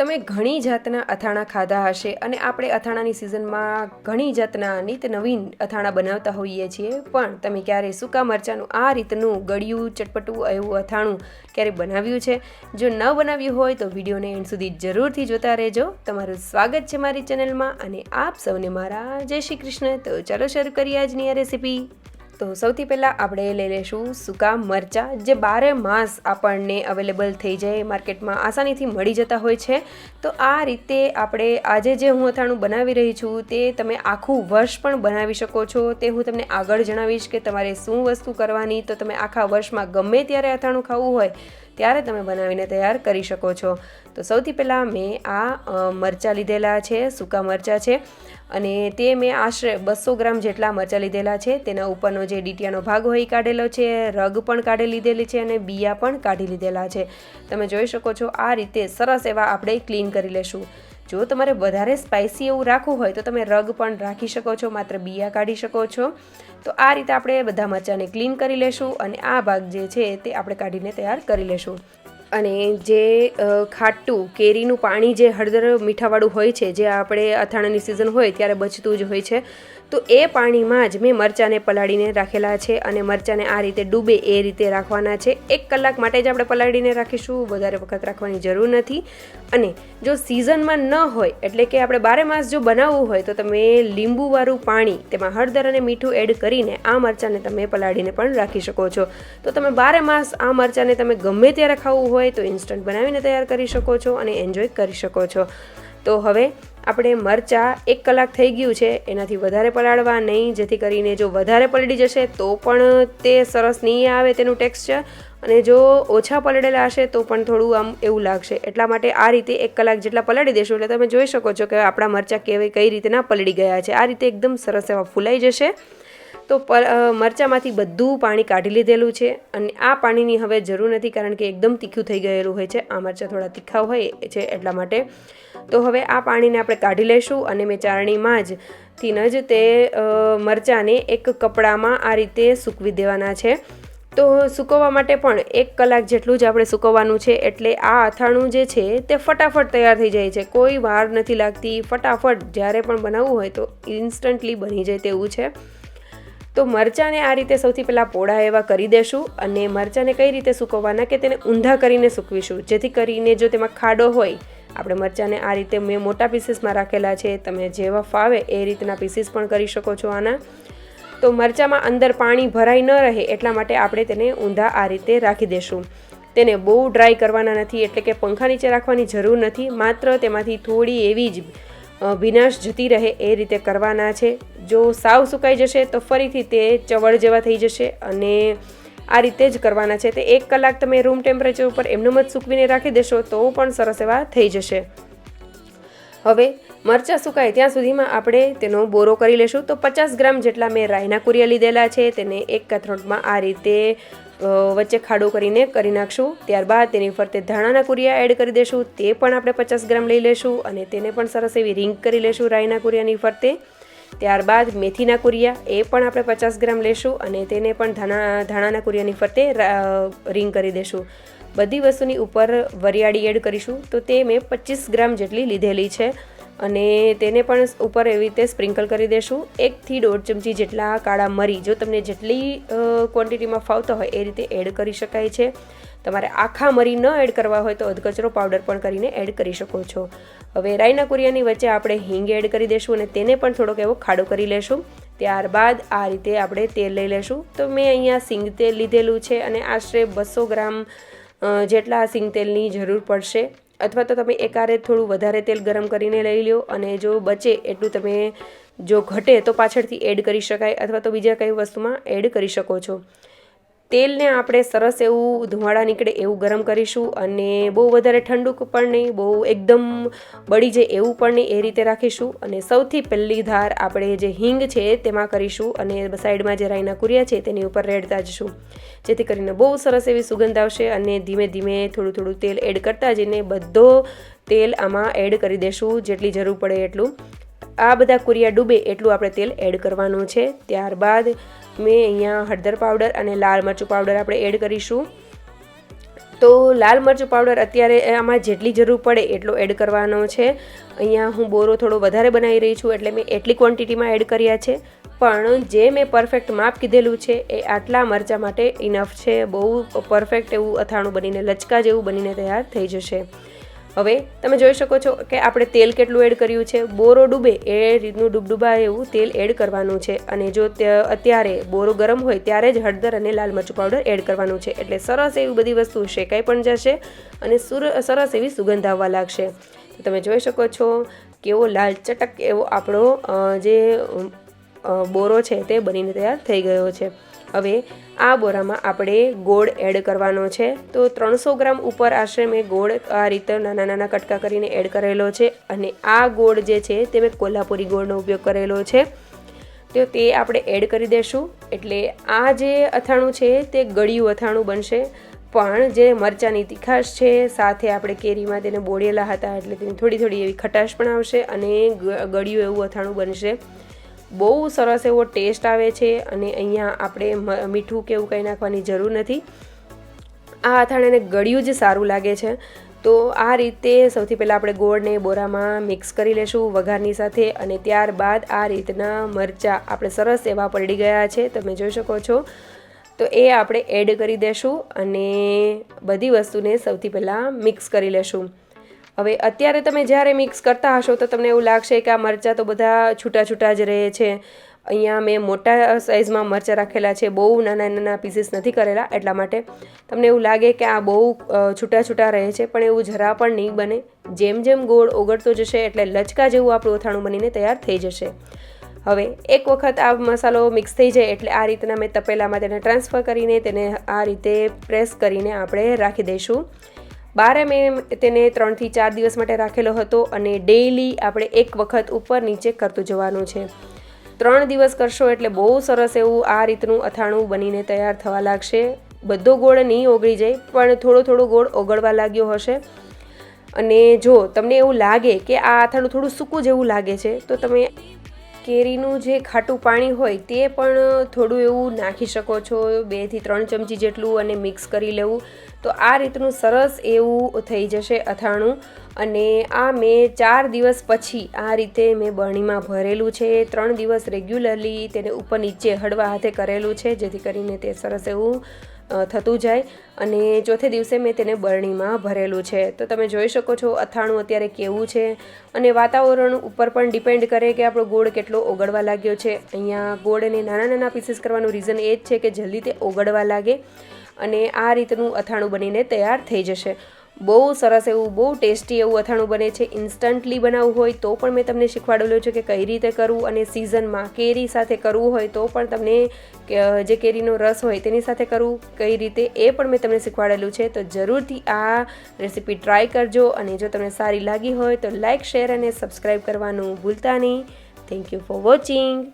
તમે ઘણી જાતના અથાણા ખાધા હશે અને આપણે અથાણાની સિઝનમાં ઘણી જાતના નિત નવીન અથાણા બનાવતા હોઈએ છીએ, પણ તમે ક્યારે સૂકા મરચાંનું આ રીતનું ગળ્યું ચટપટું એવું અથાણું ક્યારે બનાવ્યું છે? જો ન બનાવ્યું હોય તો વિડીયોને એન્ડ સુધી જરૂરથી જોતા રહેજો. તમારું સ્વાગત છે મારી ચેનલમાં અને આપ સૌને મારા જય શ્રી કૃષ્ણ. તો ચાલો શરૂ કરીએ આજની આ રેસીપી. તો સૌથી પહેલાં આપણે લઈ લઈશું સૂકા મરચાં, જે 12 માસ આપણને અવેલેબલ થઈ જાય, માર્કેટમાં આસાનીથી મળી જતા હોય છે. તો આ રીતે આપણે આજે જે હું અથાણું બનાવી રહી છું તે તમે આખું વર્ષ પણ બનાવી શકો છો. તે હું તમને આગળ જણાવીશ કે તમારે શું વસ્તુ કરવાની, તો તમે આખા વર્ષમાં ગમે ત્યારે અથાણું ખાવું હોય ત્યારે તમે બનાવીને તૈયાર કરી શકો છો. તો સૌથી પહેલાં મેં આ મરચાં લીધેલા છે, સૂકા મરચાં છે, અને તે મેં આશરે 200 ગ્રામ જેટલા મરચાં લીધેલા છે. તેના ઉપરનો જે ડીટીયાનો ભાગ હોય એ કાઢેલો છે, રગ પણ કાઢી લીધેલી છે અને બિયા પણ કાઢી લીધેલા છે. તમે જોઈ શકો છો આ રીતે સરસ એવા આપણે ક્લીન કરી લેશું. જો તમારે વધારે સ્પાઇસી એવું રાખવું હોય તો તમે રગ પણ રાખી શકો છો, માત્ર બિયા કાઢી શકો છો. તો આ રીતે આપણે બધા મરચાંને ક્લીન કરી લેશું અને આ ભાગ જે છે તે આપણે કાઢીને તૈયાર કરી લેશું. અને જે ખાટું કેરીનું પાણી જે હળદર મીઠાવાળું હોય છે, જે આપણે અથાણાની સિઝન હોય ત્યારે બચતું જ હોય છે, તો એ પાણીમાં જ મેં મરચાંને પલાળીને રાખેલા છે અને મરચાંને આ રીતે ડૂબે એ રીતે રાખવાના છે. 1 કલાક માટે જ આપણે પલાળીને રાખીશું, વધારે વખત રાખવાની જરૂર નથી. અને જો સિઝનમાં ન હોય, એટલે કે આપણે 12 માસ જો બનાવવું હોય તો તમે લીંબુવાળું પાણી તેમાં હળદર અને મીઠું એડ કરીને આ મરચાંને તમે પલાળીને પણ રાખી શકો છો. તો તમે 12 માસ આ મરચાંને તમે ગમે ત્યારે ખાવું હોય તો ઇન્સ્ટન્ટ બનાવીને તૈયાર કરી શકો છો અને એન્જોય કરી શકો છો. તો હવે આપણે મરચાં 1 કલાક થઈ ગયું છે, એનાથી વધારે પલાળવા નહીં, જેથી કરીને જો વધારે પલળી જશે તો પણ તે સરસ નહીં આવે તેનું ટેક્સચર, અને જો ઓછા પલળેલા હશે તો પણ થોડું આમ એવું લાગશે. એટલા માટે આ રીતે 1 કલાક જેટલા પલાળી દેશું એટલે તમે જોઈ શકો છો કે આપણા મરચાં કઈ રીતના પલળી ગયા છે. આ રીતે એકદમ સરસ એવા ફૂલાઈ જશે. તો મરચાંમાંથી બધું પાણી કાઢી લીધેલું છે અને આ પાણીની હવે જરૂર નથી, કારણ કે એકદમ તીખું થઈ ગયેલું હોય છે. આ મરચાં થોડા તીખા હોય છે એટલા માટે. તો હવે આ પાણીને આપણે કાઢી લઈશું અને મેં ચારણીમાં જ તે મરચાંને એક કપડામાં આ રીતે સૂકવી દેવાના છે. તો સૂકવવા માટે પણ 1 કલાક જેટલું જ આપણે સૂકવવાનું છે, એટલે આ અથાણું જે છે તે ફટાફટ તૈયાર થઈ જાય છે. કોઈ વાર નથી લાગતી, ફટાફટ જ્યારે પણ બનાવવું હોય તો ઇન્સ્ટન્ટલી બની જાય તેવું છે. તો મરચાંને આ રીતે સૌથી પહેલાં પોળા એવા કરી દેશું અને મરચાંને કઈ રીતે સૂકવવાના કે તેને ઊંધા કરીને સૂકવીશું, જેથી કરીને જો તેમાં ખાડો હોય, આપણે મરચાંને આ રીતે મેં મોટા પીસીસમાં રાખેલા છે, તમે જેવા ફાવે એ રીતના પીસીસ પણ કરી શકો છો આના. તો મરચાંમાં અંદર પાણી ભરાઈ ન રહે એટલા માટે આપણે તેને ઊંધા આ રીતે રાખી દેશું. તેને બહુ ડ્રાય કરવાના નથી, એટલે કે પંખા નીચે રાખવાની જરૂર નથી, માત્ર તેમાંથી થોડી એવી જ ભીનાશ જતી રહે એ રીતે કરવાના છે. જો સાવ સુકાઈ જશે તો ફરીથી તે ચવળ જેવા થઈ જશે અને આ રીતે જ કરવાના છે. તે 1 કલાક તમે રૂમ ટેમ્પરેચર ઉપર એમનેમ જ સૂકવીને રાખી દેશો તો પણ સરસ એવા થઈ જશે. હવે મરચાં સુકાય ત્યાં સુધીમાં આપણે તેનો બોરો કરી લેશું. તો 50 ગ્રામ જેટલા મેં રાઈના કુરિયા લીધેલા છે, તેને એક કથરોટમાં આ રીતે વચ્ચે ખાડો કરીને કરી નાખશું. ત્યારબાદ તેની ફરતે ધાણાના કુરિયા એડ કરી દેશું, તે પણ આપણે 50 ગ્રામ લઈ લેશું અને તેને પણ સરસ એવી રિંગ કરી લેશું રાઈના કુરિયાની ફરતે. ત્યારબાદ મેથીના કુરિયા, એ પણ આપણે 50 ગ્રામ લેશું અને તેને પણ ધાણાના કુરિયાની ફરતે રિંગ કરી દેશું. બધી વસ્તુની ઉપર વરિયાળી એડ કરીશું, તો તે મેં 25 ગ્રામ જેટલી લીધેલી છે અને તેને પણ ઉપર એવી રીતે સ્પ્રિંકલ કરી દેશું. 1 થી 1.5 ચમચી જેટલા કાળા મરી, જો તમને જેટલી ક્વોન્ટિટીમાં ફાવતા હોય એ રીતે એડ કરી શકાય છે. તમારે આખા મરી ન એડ કરવા હોય તો અધકચરો પાવડર પણ કરીને એડ કરી શકો છો. હવે રાઈના કુરિયાની વચ્ચે આપણે હિંગ એડ કરી દેશું અને તેને પણ થોડોક એવો ખાડો કરી લેશું. ત્યારબાદ આ રીતે આપણે તેલ લઈ લેશું. તો મેં અહીંયા સિંગ તેલ લીધેલું છે અને આશરે 200 ગ્રામ જેટલા સિંગ તેલની જરૂર પડશે, અથવા તો તમે એકારે થોડું વધારે તેલ ગરમ કરીને લઈ લો અને જો બચે એટલું તમે જો ઘટે તો પાછળથી એડ કરી શકાય, અથવા તો બીજા કઈ વસ્તુમાં એડ કરી શકો છો. તેલને આપણે સરસ એવું ધુમાડા નીકળે એવું ગરમ કરીશું અને બહુ વધારે ઠંડુ પણ નહીં, બહુ એકદમ બળી જાય એવું પણ નહીં, એ રીતે રાખીશું. અને સૌથી પહેલી ધાર આપણે જે હિંગ છે તેમાં કરીશું અને સાઈડમાં જે રાઈના કુરિયા છે તેની ઉપર રેડતા જશું, જેથી કરીને બહુ સરસ એવી સુગંધ આવશે. અને ધીમે ધીમે થોડું તેલ એડ કરતા જઈને બધો તેલ આમાં એડ કરી દેશું, જેટલી જરૂર પડે એટલું. આ બધા કુરિયા ડૂબે એટલું આપણે તેલ એડ કરવાનું છે. ત્યારબાદ મેં અહીંયા હળદર પાવડર અને લાલ મરચું પાવડર આપણે એડ કરીશું. તો લાલ મરચું પાવડર અત્યારે આમાં જેટલી જરૂર પડે એટલો એડ કરવાનો છે. અહીંયા હું બોરો થોડો વધારે બનાવી રહી છું એટલે મેં એટલી ક્વોન્ટિટીમાં એડ કર્યા છે, પણ જે મેં પરફેક્ટ માપ કીધેલું છે એ આટલા મરચાં માટે ઇનફ છે. બહુ પરફેક્ટ એવું અથાણું બનીને લચકા જેવું બનીને તૈયાર થઈ જશે. હવે તમે જોઈ શકો છો કે આપણે તેલ કેટલું એડ કર્યું છે. બોરો ડૂબે એ રીતનું ડૂબડૂબા એવું તેલ એડ કરવાનું છે. અને જો અત્યારે બોરો ગરમ હોય ત્યારે જ હળદર અને લાલ મરચું પાવડર એડ કરવાનું છે. એટલે સરસ એવી બધી વસ્તુ શેકાઈ પણ જશે અને સરસ એવી સુગંધ આવવા લાગશે. તો તમે જોઈ શકો છો કેવો લાલ ચટક એવો આપણો જે બોરો છે તે બનીને તૈયાર થઈ ગયો છે. હવે આ બોરામાં આપણે ગોળ એડ કરવાનો છે. તો 300 ગ્રામ ઉપર આશરે મેં ગોળ આ રીતે નાના નાના કટકા કરીને એડ કરેલો છે. અને આ ગોળ જે છે તે મેં કોલ્હાપુરી ગોળનો ઉપયોગ કરેલો છે. તો તે આપણે એડ કરી દઈશું. એટલે આ જે અથાણું છે તે ગળ્યું અથાણું બનશે. પણ જે મરચાંની તીખાશ છે સાથે આપણે કેરીમાં તેને બોળેલા હતા એટલે તેની થોડી થોડી એવી ખટાશ પણ આવશે અને ગળ્યું એવું અથાણું બનશે. બહુ સરસ એવો ટેસ્ટ આવે છે. અને અહીંયા આપણે મીઠું કે એવું કંઈ નાખવાની જરૂર નથી. આ અથાણાને ગળ્યું જ સારું લાગે છે. તો આ રીતે સૌથી પહેલાં આપણે ગોળને બોરામાં મિક્સ કરી લેશું વઘારની સાથે. અને ત્યારબાદ આ રીતના મરચાં આપણે સરસ એવા પડી ગયા છે, તમે જોઈ શકો છો. તો એ આપણે એડ કરી દઈશું અને બધી વસ્તુને સૌથી પહેલાં મિક્સ કરી લેશું. હવે અત્યારે તમે જ્યારે મિક્સ કરતા હશો તો તમને એવું લાગશે કે આ મરચાં તો બધા છૂટા છૂટા જ રહે છે. અહીંયા મેં મોટા સાઇઝમાં મરચાં રાખેલા છે, બહુ નાના નાના પીસીસ નથી કરેલા. એટલા માટે તમને એવું લાગે કે આ બહુ છૂટા છૂટા રહે છે, પણ એવું જરા પણ નહીં બને. જેમ જેમ ગોળ ઓગળતો જશે એટલે લચકા જેવું આપણું અથાણું બનીને તૈયાર થઈ જશે. હવે એક વખત આ મસાલો મિક્સ થઈ જાય એટલે આ રીતના મેં તપેલામાં તેને ટ્રાન્સફર કરીને તેને આ રીતે પ્રેસ કરીને આપણે રાખી દઈશું. બારે મેં તેને 3 થી 4 દિવસ માટે રાખેલો હતો અને ડેઈલી આપણે એક વખત ઉપર નીચે કરતું જવાનું છે. 3 દિવસ કરશો એટલે બહુ સરસ એવું આ રીતનું અથાણું બનીને તૈયાર થવા લાગશે. બધો ગોળ નહીં ઓગળી જાય પણ થોડો થોડો ગોળ ઓગળવા લાગ્યો હશે. અને જો તમને એવું લાગે કે આ અથાણું થોડું સૂકું જેવું લાગે છે તો તમે કેરીનું જે ખાટું પાણી હોય તે પણ થોડું એવું નાખી શકો છો, 2 થી 3 ચમચી જેટલું, અને મિક્સ કરી લેવું. તો આ રીતનું સરસ એવું થઈ જશે અથાણું. અને આ મેં 4 દિવસ પછી આ રીતે મેં બરણીમાં ભરેલું છે. 3 દિવસ રેગ્યુલરલી તેને ઉપર નીચે હળવા હાથે કરેલું છે જેથી કરીને તે સરસ એવું થતું જાય. અને ચોથે દિવસે મેં તેને બરણીમાં ભરેલું છે. તો તમે જોઈ શકો છો અથાણું અત્યારે કેવું છે. અને વાતાવરણ ઉપર પણ ડિપેન્ડ કરે કે આપણો ગોળ કેટલો ઓગળવા લાગ્યો છે. અહીંયા ગોળને નાના નાના પીસીસ કરવાનું રીઝન એ જ છે કે જલ્દી તે ઓગળવા લાગે અને આ રીતનું અથાણું બનીને તૈયાર થઈ જશે. બહુ સરસ એવું, બહુ ટેસ્ટી એવું અથાણું બને છે. ઇન્સ્ટન્ટલી બનાવવું હોય તો પણ મેં તમને શીખવાડેલું છે કે કઈ રીતે કરવું. અને સિઝનમાં કેરી સાથે કરવું હોય તો પણ તમને જે કેરીનો રસ હોય તેની સાથે કરવું કઈ રીતે એ પણ મેં તમને શીખવાડેલું છે. તો જરૂરથી આ રેસીપી ટ્રાય કરજો. અને જો તમને સારી લાગી હોય તો લાઇક, શેર અને સબસ્ક્રાઈબ કરવાનું ભૂલતા નહીં. Thank you for watching.